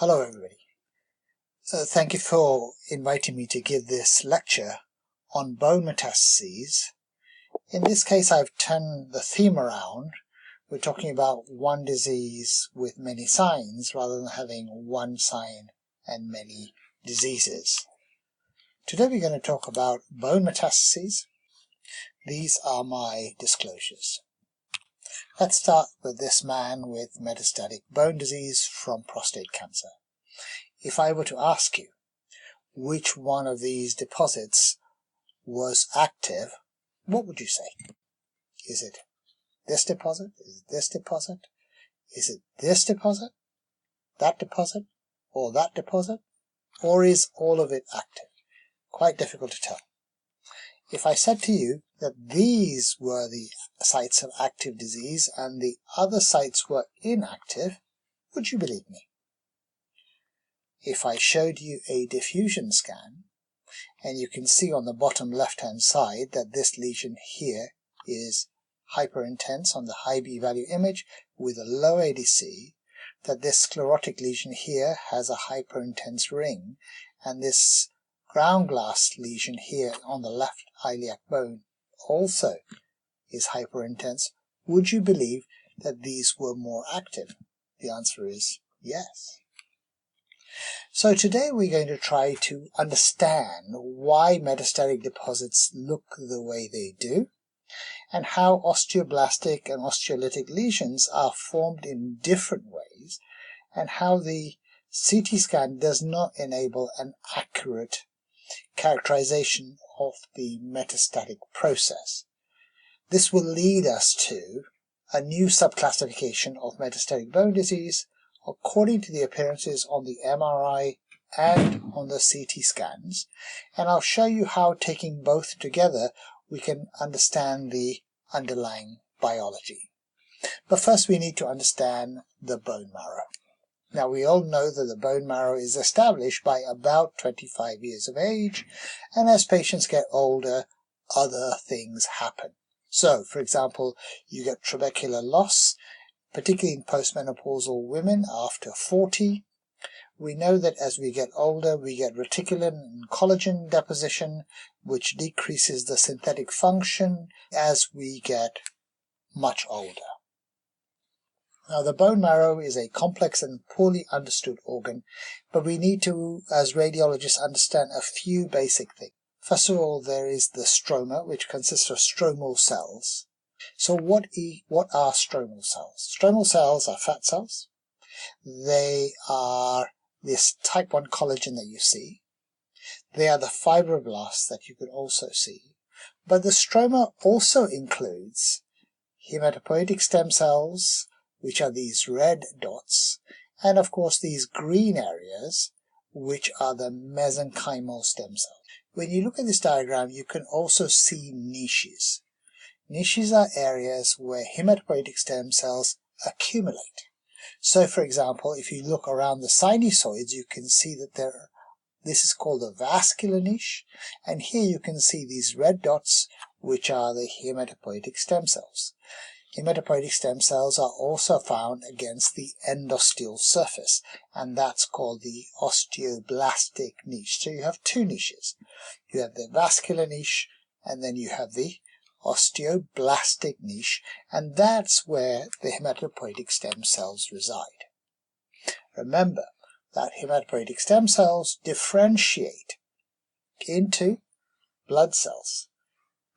Hello everybody. Thank you for inviting me to give this lecture on bone metastases. In this case I've turned the theme around. We're talking about one disease with many signs rather than having one sign and many diseases. Today we're going to talk about bone metastases. These are my disclosures. Let's start with this man with metastatic bone disease from prostate cancer. If I were to ask you which one of these deposits was active, what would you say? Is it this deposit? Is it this deposit? Is it this deposit? That deposit? Or that deposit? Or is all of it active? Quite difficult to tell. If I said to you that these were the sites of active disease and the other sites were inactive, would you believe me? If I showed you a diffusion scan, and you can see on the bottom left-hand side that this lesion here is hyperintense on the high B-value image with a low ADC, that this sclerotic lesion here has a hyperintense ring, and this ground glass lesion here on the left iliac bone also is hyperintense, would you believe that these were more active? The answer is yes. So today we're going to try to understand why metastatic deposits look the way they do, and how osteoblastic and osteolytic lesions are formed in different ways, and how the CT scan does not enable an accurate characterization of the metastatic process. This will lead us to a new subclassification of metastatic bone disease according to the appearances on the MRI and on the CT scans, and I'll show you how, taking both together, we can understand the underlying biology. But first we need to understand the bone marrow. Now we all know that the bone marrow is established by about 25 years of age, and as patients get older, other things happen. So, for example, you get trabecular loss, particularly in postmenopausal women after 40. We know that as we get older, we get reticulin and collagen deposition, which decreases the synthetic function as we get much older. Now, the bone marrow is a complex and poorly understood organ, but we need to, as radiologists, understand a few basic things. First of all, there is the stroma, which consists of stromal cells. So what are stromal cells? Stromal cells are fat cells. They are this type 1 collagen that you see. They are the fibroblasts that you can also see. But the stroma also includes hematopoietic stem cells, which are these red dots, and of course these green areas, which are the mesenchymal stem cells. When you look at this diagram, you can also see niches. Niches are areas where hematopoietic stem cells accumulate. So, for example, if you look around the sinusoids, you can see that this is called a vascular niche, and here you can see these red dots, which are the hematopoietic stem cells. Hematopoietic stem cells are also found against the endosteal surface, and that's called the osteoblastic niche. So you have two niches. You have the vascular niche, and then you have the osteoblastic niche, and that's where the hematopoietic stem cells reside. Remember that hematopoietic stem cells differentiate into blood cells,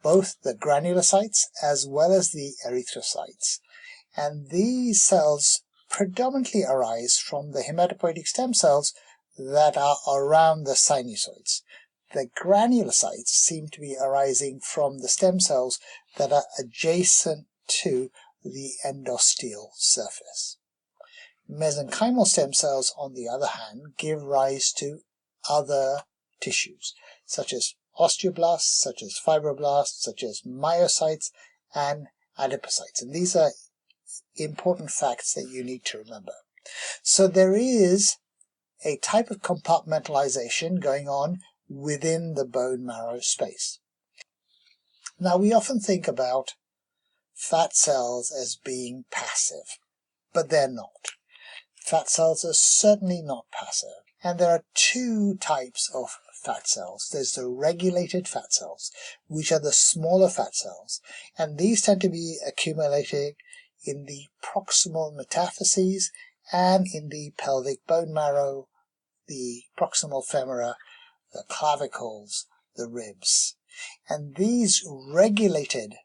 both the granulocytes as well as the erythrocytes, and these cells predominantly arise from the hematopoietic stem cells that are around the sinusoids. The granulocytes seem to be arising from the stem cells that are adjacent to the endosteal surface. Mesenchymal stem cells, on the other hand, give rise to other tissues, such as osteoblasts, such as fibroblasts, such as myocytes, and adipocytes. And these are important facts that you need to remember. So there is a type of compartmentalization going on within the bone marrow space. Now, we often think about fat cells as being passive, but they're not. Fat cells are certainly not passive. And there are two types of fat cells. There's the regulated fat cells, which are the smaller fat cells, and these tend to be accumulated in the proximal metaphyses and in the pelvic bone marrow, the proximal femora, the clavicles, the ribs. And these regulated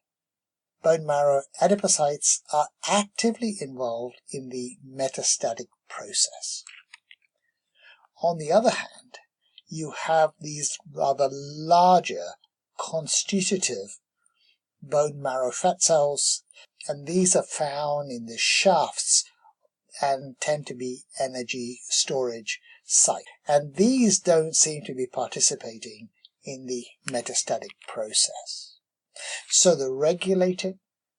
bone marrow adipocytes are actively involved in the metastatic process. On the other hand, you have these rather larger constitutive bone marrow fat cells, and these are found in the shafts and tend to be energy storage sites. And these don't seem to be participating in the metastatic process. So the regulated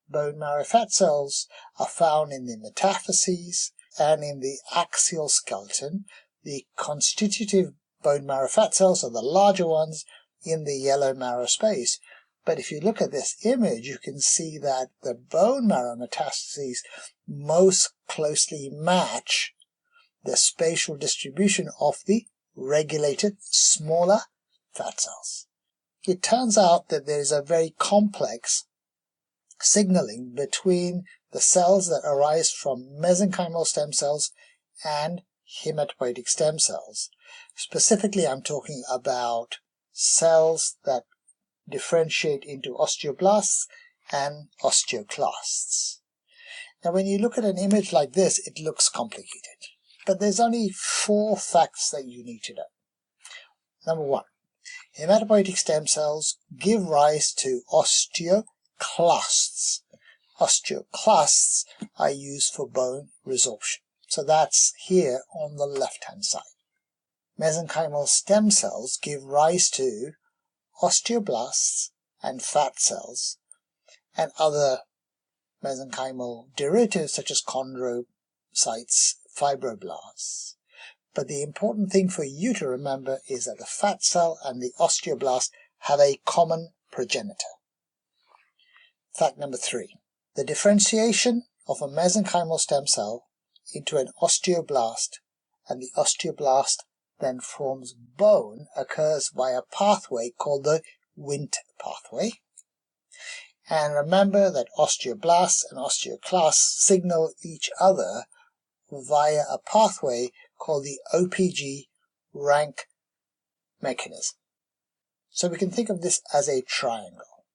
bone marrow fat cells are found in the metaphyses and in the axial skeleton. The constitutive bone marrow fat cells are the larger ones in the yellow marrow space. But if you look at this image, you can see that the bone marrow metastases most closely match the spatial distribution of the regulated smaller fat cells. It turns out that there is a very complex signaling between the cells that arise from mesenchymal stem cells and hematopoietic stem cells. Specifically, I'm talking about cells that differentiate into osteoblasts and osteoclasts. Now, when you look at an image like this, it looks complicated, but there's only 4 facts that you need to know. Number 1, hematopoietic stem cells give rise to osteoclasts. Osteoclasts are used for bone resorption. So that's here on the left-hand side. Mesenchymal stem cells give rise to osteoblasts and fat cells and other mesenchymal derivatives such as chondrocytes, fibroblasts. But the important thing for you to remember is that the fat cell and the osteoblast have a common progenitor. Fact number 3. The differentiation of a mesenchymal stem cell into an osteoblast and the osteoblast then forms bone occurs by a pathway called the Wnt pathway. And remember that osteoblasts and osteoclasts signal each other via a pathway called the OPG rank mechanism. So we can think of this as a triangle.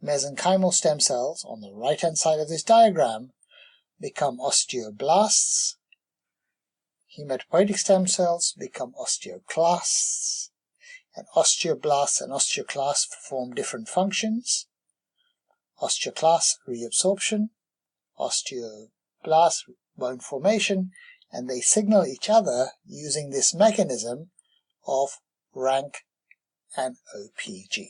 Mesenchymal stem cells on the right-hand side of this diagram become osteoblasts, hematopoietic stem cells become osteoclasts, and osteoblasts and osteoclasts perform different functions. Osteoclast reabsorption, osteoblast bone formation, and they signal each other using this mechanism of rank and OPG.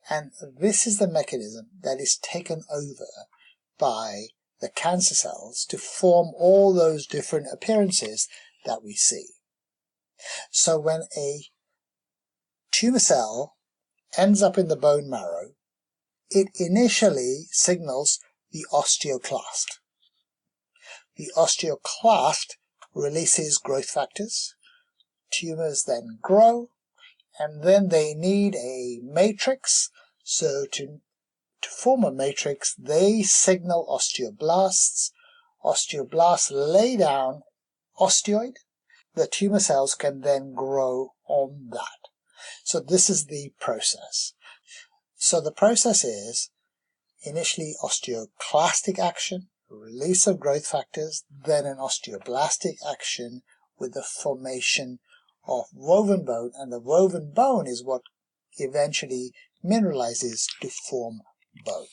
And this is the mechanism that is taken over by the cancer cells to form all those different appearances that we see. So when a tumor cell ends up in the bone marrow, it initially signals the osteoclast. The osteoclast releases growth factors. Tumors then grow, and then they need a matrix. So to form a matrix, they signal osteoblasts. Osteoblasts lay down osteoid. The tumor cells can then grow on that. So this is the process. So the process is initially osteoclastic action, release of growth factors, then an osteoblastic action with the formation of woven bone, and the woven bone is what eventually mineralizes to form bone.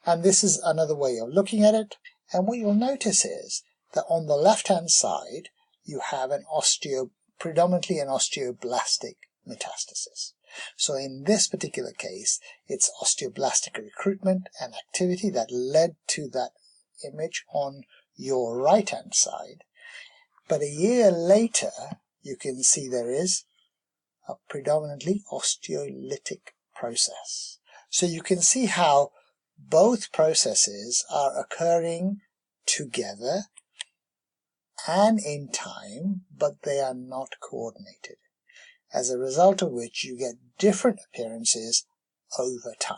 And this is another way of looking at it. And what you'll notice is that on the left-hand side, you have predominantly an osteoblastic metastasis. So in this particular case, it's osteoblastic recruitment and activity that led to that image on your right-hand side. But a year later, you can see there is a predominantly osteolytic process. So you can see how both processes are occurring together and in time, but they are not coordinated, as a result of which you get different appearances over time.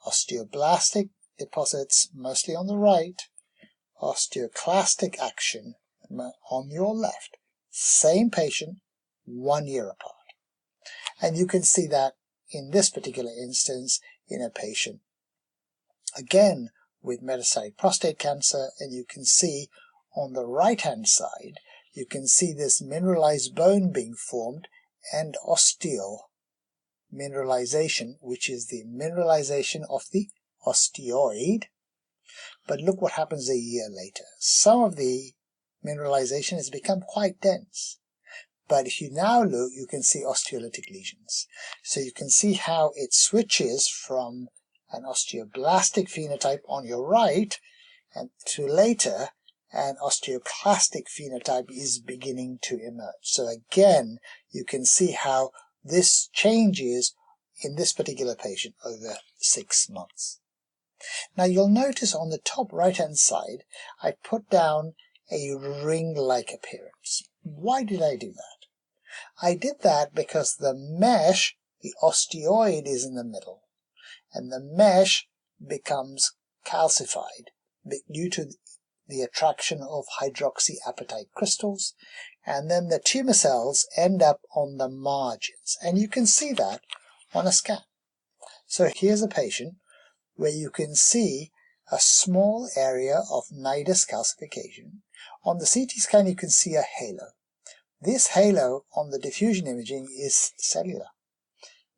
Osteoblastic deposits mostly on the right, osteoclastic action on your left. Same patient, 1 year apart. And you can see that in this particular instance in a patient, again with metastatic prostate cancer, and you can see on the right hand side, you can see this mineralized bone being formed and osteal mineralization, which is the mineralization of the osteoid. But look what happens a year later. Some of the mineralization has become quite dense. But if you now look, you can see osteolytic lesions. So you can see how it switches from an osteoblastic phenotype on your right and to later an osteoclastic phenotype is beginning to emerge. So again, you can see how this changes in this particular patient over 6 months. Now you'll notice on the top right hand side, I put down a ring-like appearance. Why did I do that? I did that because the mesh, the osteoid, is in the middle, and the mesh becomes calcified due to the attraction of hydroxyapatite crystals, and then the tumor cells end up on the margins, and you can see that on a scan. So here's a patient where you can see a small area of nidus calcification. On the CT scan you can see a halo. This halo on the diffusion imaging is cellular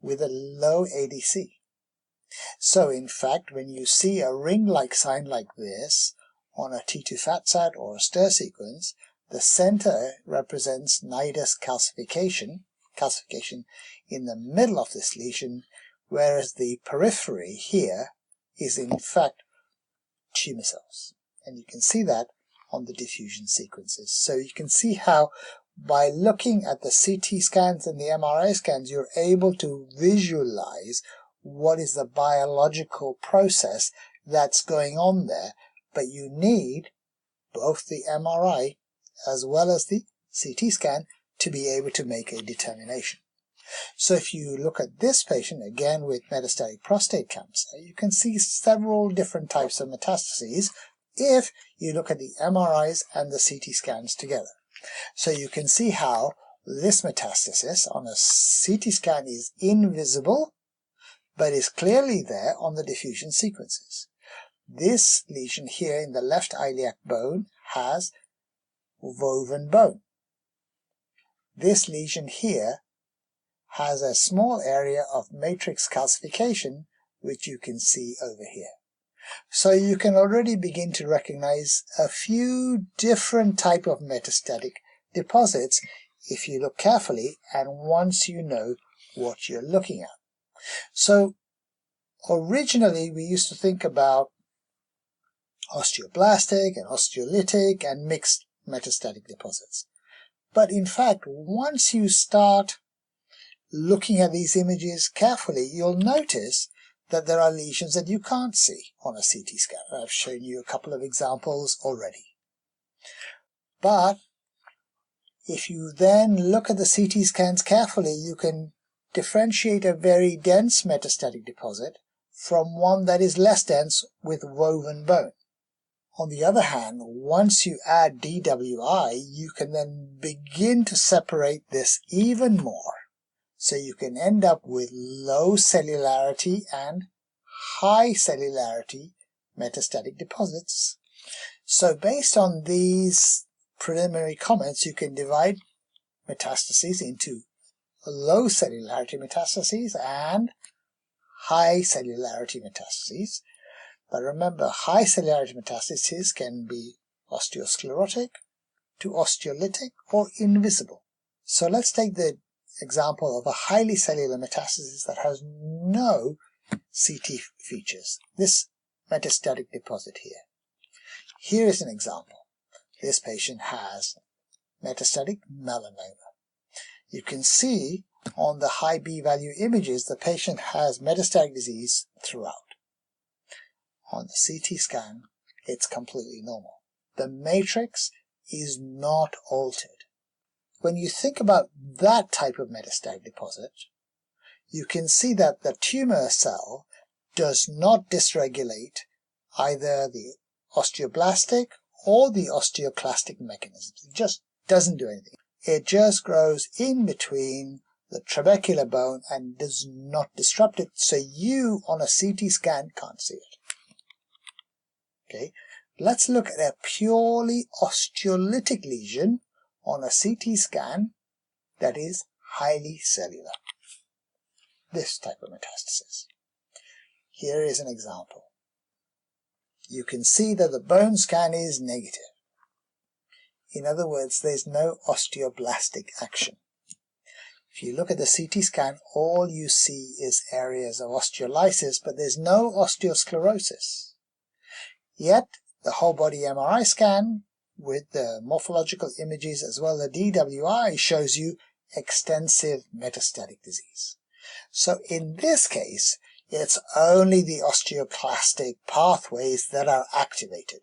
with a low ADC. So in fact, when you see a ring-like sign like this on a T2 FATSAT or a stir sequence, the center represents nidus calcification in the middle of this lesion, whereas the periphery here is in fact tumor cells. And you can see that on the diffusion sequences. So you can see how by looking at the CT scans and the MRI scans, you're able to visualize what is the biological process that's going on there, but you need both the MRI as well as the CT scan to be able to make a determination. So if you look at this patient, again with metastatic prostate cancer, you can see several different types of metastases if you look at the MRIs and the CT scans together. So you can see how this metastasis on a CT scan is invisible, but is clearly there on the diffusion sequences. This lesion here in the left iliac bone has woven bone. This lesion here has a small area of matrix calcification, which you can see over here. So you can already begin to recognize a few different type of metastatic deposits if you look carefully and once you know what you're looking at. So originally we used to think about osteoblastic and osteolytic and mixed metastatic deposits. But in fact, once you start looking at these images carefully, you'll notice that there are lesions that you can't see on a CT scan. I've shown you a couple of examples already. But if you then look at the CT scans carefully, you can differentiate a very dense metastatic deposit from one that is less dense with woven bone. On the other hand, once you add DWI, you can then begin to separate this even more. So you can end up with low cellularity and high cellularity metastatic deposits. So based on these preliminary comments, you can divide metastases into low cellularity metastases and high cellularity metastases. But remember, high cellularity metastases can be osteosclerotic to osteolytic or invisible. So let's take the example of a highly cellular metastasis that has no CT features. This metastatic deposit here. Here is an example. This patient has metastatic melanoma. You can see on the high B value images the patient has metastatic disease throughout. On the CT scan, it's completely normal. The matrix is not altered. When you think about that type of metastatic deposit, you can see that the tumor cell does not dysregulate either the osteoblastic or the osteoclastic mechanisms. It just doesn't do anything. It just grows in between the trabecular bone and does not disrupt it, so you on a CT scan can't see it. Okay, let's look at a purely osteolytic lesion on a CT scan that is highly cellular. This type of metastasis. Here is an example. You can see that the bone scan is negative. In other words, there's no osteoblastic action. If you look at the CT scan, all you see is areas of osteolysis, but there's no osteosclerosis. Yet, the whole body MRI scan with the morphological images as well as the DWI shows you extensive metastatic disease. So in this case, it's only the osteoclastic pathways that are activated.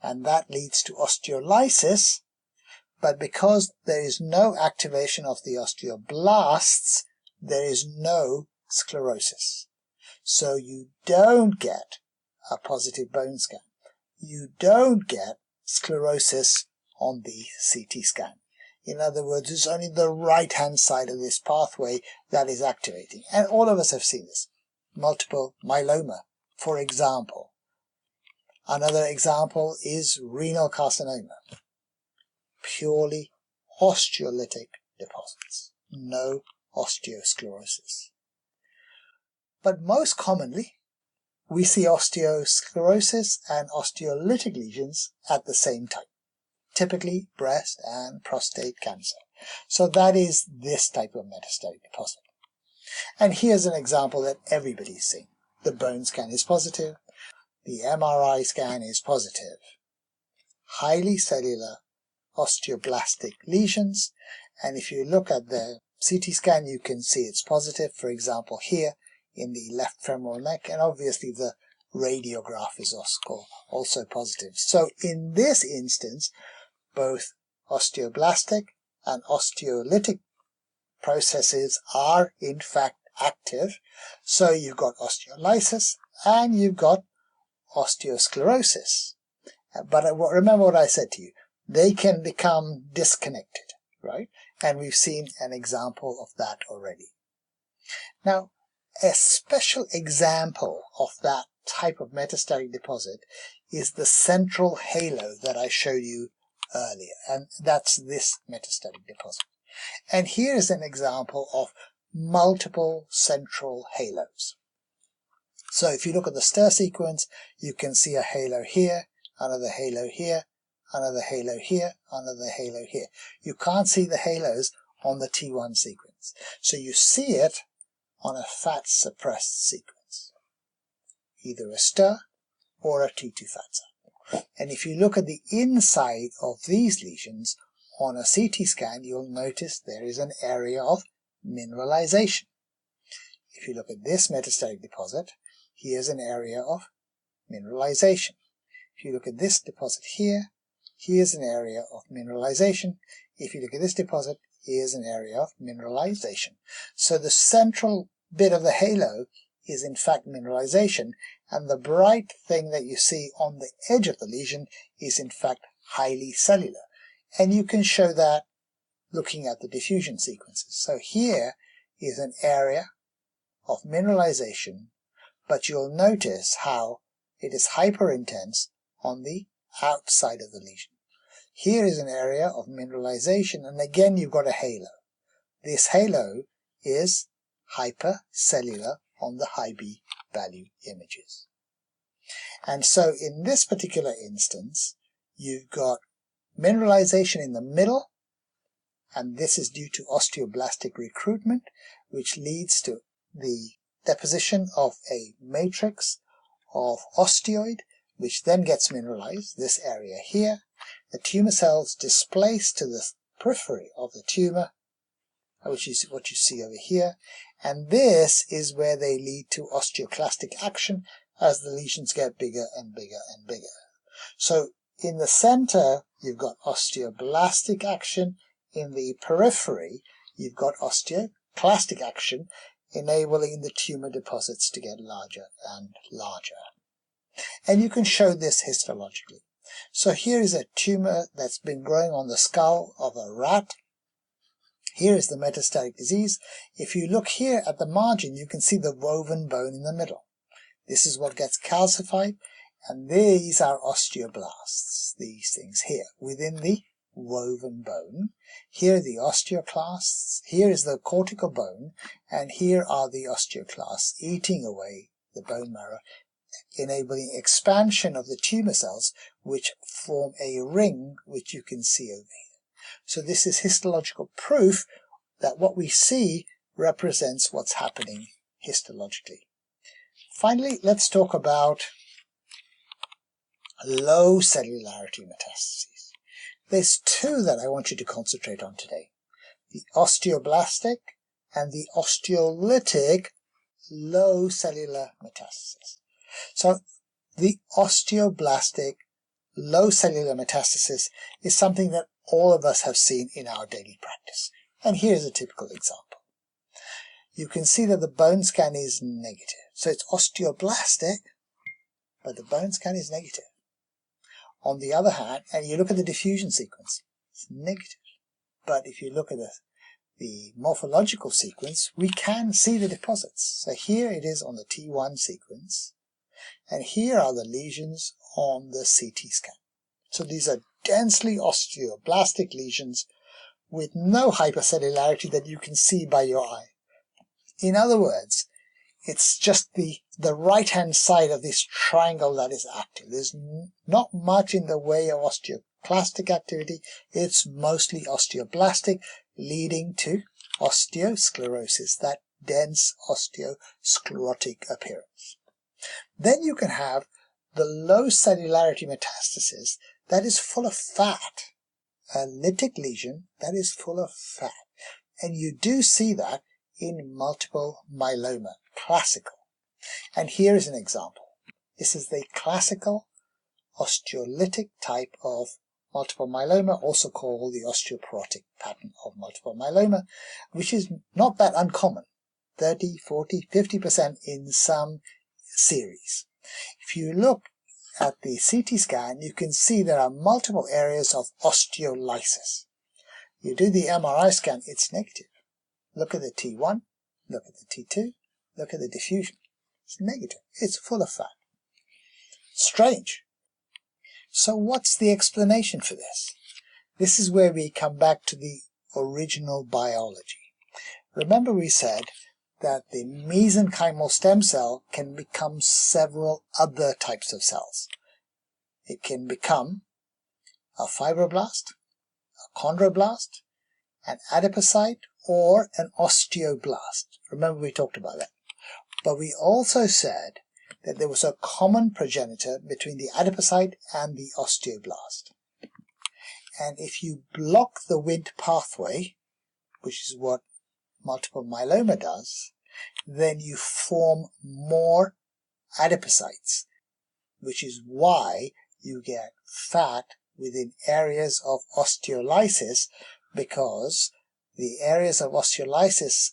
And that leads to osteolysis, but because there is no activation of the osteoblasts, there is no sclerosis. So you don't get a positive bone scan. You don't get sclerosis on the CT scan. In other words, it's only the right-hand side of this pathway that is activating. And all of us have seen this. Multiple myeloma, for example. Another example is renal carcinoma. Purely osteolytic deposits. No osteosclerosis. But most commonly, we see osteosclerosis and osteolytic lesions at the same time. Typically breast and prostate cancer. So that is this type of metastatic deposit. And here's an example that everybody's seen. The bone scan is positive. The MRI scan is positive. Highly cellular osteoblastic lesions. And if you look at the CT scan, you can see it's positive. For example, here in the left femoral neck. And obviously the radiograph is also positive. So in this instance, both osteoblastic and osteolytic processes are in fact active. So you've got osteolysis and you've got osteosclerosis. But remember what I said to you. They can become disconnected, right? And we've seen an example of that already. Now, a special example of that type of metastatic deposit is the central halo that I showed you earlier, and that's this metastatic deposit. And here is an example of multiple central halos. So if you look at the stir sequence, you can see a halo here, another halo here, another halo here, another halo here. You can't see the halos on the T1 sequence. So you see it on a fat suppressed sequence, either a stir or a T2 fat cell. And if you look at the inside of these lesions on a CT scan, you'll notice there is an area of mineralization. If you look at this metastatic deposit, here's an area of mineralization. If you look at this deposit here, here's an area of mineralization. If you look at this deposit, here's an area of mineralization. So the central bit of the halo is in fact mineralization, and the bright thing that you see on the edge of the lesion is in fact highly cellular. And you can show that looking at the diffusion sequences. So here is an area of mineralization, but you'll notice how it is hyper-intense on the outside of the lesion. Here is an area of mineralization, and again you've got a halo. This halo is hypercellular on the high B value images. And so in this particular instance, you've got mineralization in the middle, and this is due to osteoblastic recruitment, which leads to the deposition of a matrix of osteoid, which then gets mineralized, this area here. The tumor cells displace to the periphery of the tumor, which is what you see over here, and this is where they lead to osteoclastic action as the lesions get bigger and bigger and bigger. So in the center, you've got osteoblastic action. In the periphery, you've got osteoclastic action, enabling the tumor deposits to get larger and larger. And you can show this histologically. So here is a tumor that's been growing on the skull of a rat. Here is the metastatic disease. If you look here at the margin, you can see the woven bone in the middle. This is what gets calcified, and these are osteoblasts, these things here, within the woven bone. Here are the osteoclasts, here is the cortical bone, and here are the osteoclasts eating away the bone marrow, enabling expansion of the tumor cells, which form a ring, which you can see over here. So this is histological proof that what we see represents what's happening histologically. Finally, let's talk about low cellularity metastases. There's two that I want you to concentrate on today: the osteoblastic and the osteolytic low cellular metastasis. So the osteoblastic low cellular metastasis is something that all of us have seen in our daily practice. And here's a typical example. You can see that the bone scan is negative. So it's osteoblastic, but the bone scan is negative. On the other hand, and you look at the diffusion sequence, it's negative. But if you look at the morphological sequence, we can see the deposits. So here it is on the T1 sequence, and here are the lesions on the CT scan. So these are densely osteoblastic lesions with no hypercellularity that you can see by your eye. In other words, it's just the right-hand side of this triangle that is active. There's not much in the way of osteoclastic activity. It's mostly osteoblastic, leading to osteosclerosis, that dense osteosclerotic appearance. Then you can have the low cellularity metastasis that is full of fat, a lytic lesion that is full of fat. And you do see that in multiple myeloma, classical. And here is an example. This is the classical osteolytic type of multiple myeloma, also called the osteoporotic pattern of multiple myeloma, which is not that uncommon, 30, 40, 50% in some series. If you look at the CT scan, you can see there are multiple areas of osteolysis. You do the MRI scan, it's negative. Look at the T1, look at the T2, look at the diffusion. It's negative. It's full of fat. Strange. So what's the explanation for this? This is where we come back to the original biology. Remember we said that the mesenchymal stem cell can become several other types of cells. It can become a fibroblast, a chondroblast, an adipocyte, or an osteoblast. Remember we talked about that. But we also said that there was a common progenitor between the adipocyte and the osteoblast. And if you block the Wnt pathway, which is what multiple myeloma does, then you form more adipocytes, which is why you get fat within areas of osteolysis, because the areas of osteolysis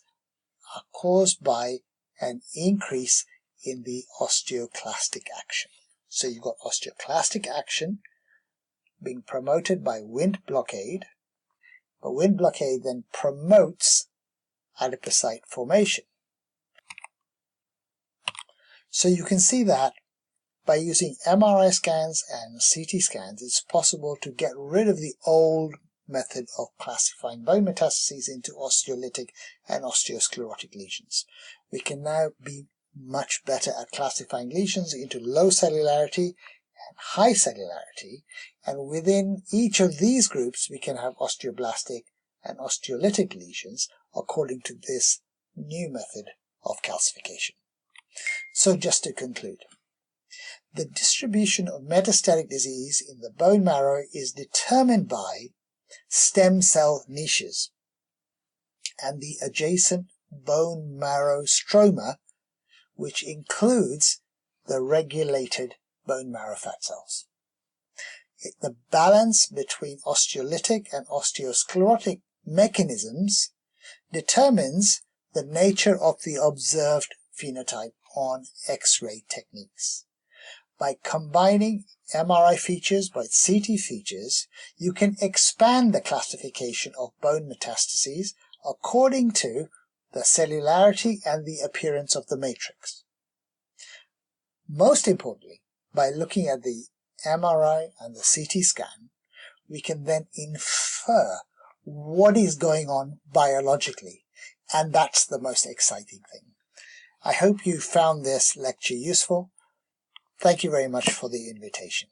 are caused by an increase in the osteoclastic action. So you've got osteoclastic action being promoted by Wnt blockade, but Wnt blockade then promotes adipocyte formation. So you can see that by using MRI scans and CT scans, it's possible to get rid of the old method of classifying bone metastases into osteolytic and osteosclerotic lesions. We can now be much better at classifying lesions into low cellularity and high cellularity, and within each of these groups we can have osteoblastic and osteolytic lesions according to this new method of calcification. So just to conclude, the distribution of metastatic disease in the bone marrow is determined by stem cell niches and the adjacent bone marrow stroma, which includes the regulated bone marrow fat cells. the balance between osteolytic and osteosclerotic mechanisms determines the nature of the observed phenotype on X-ray techniques. By combining MRI features with CT features, you can expand the classification of bone metastases according to the cellularity and the appearance of the matrix. Most importantly, by looking at the MRI and the CT scan, we can then infer what is going on biologically, and that's the most exciting thing. I hope you found this lecture useful. Thank you very much for the invitation.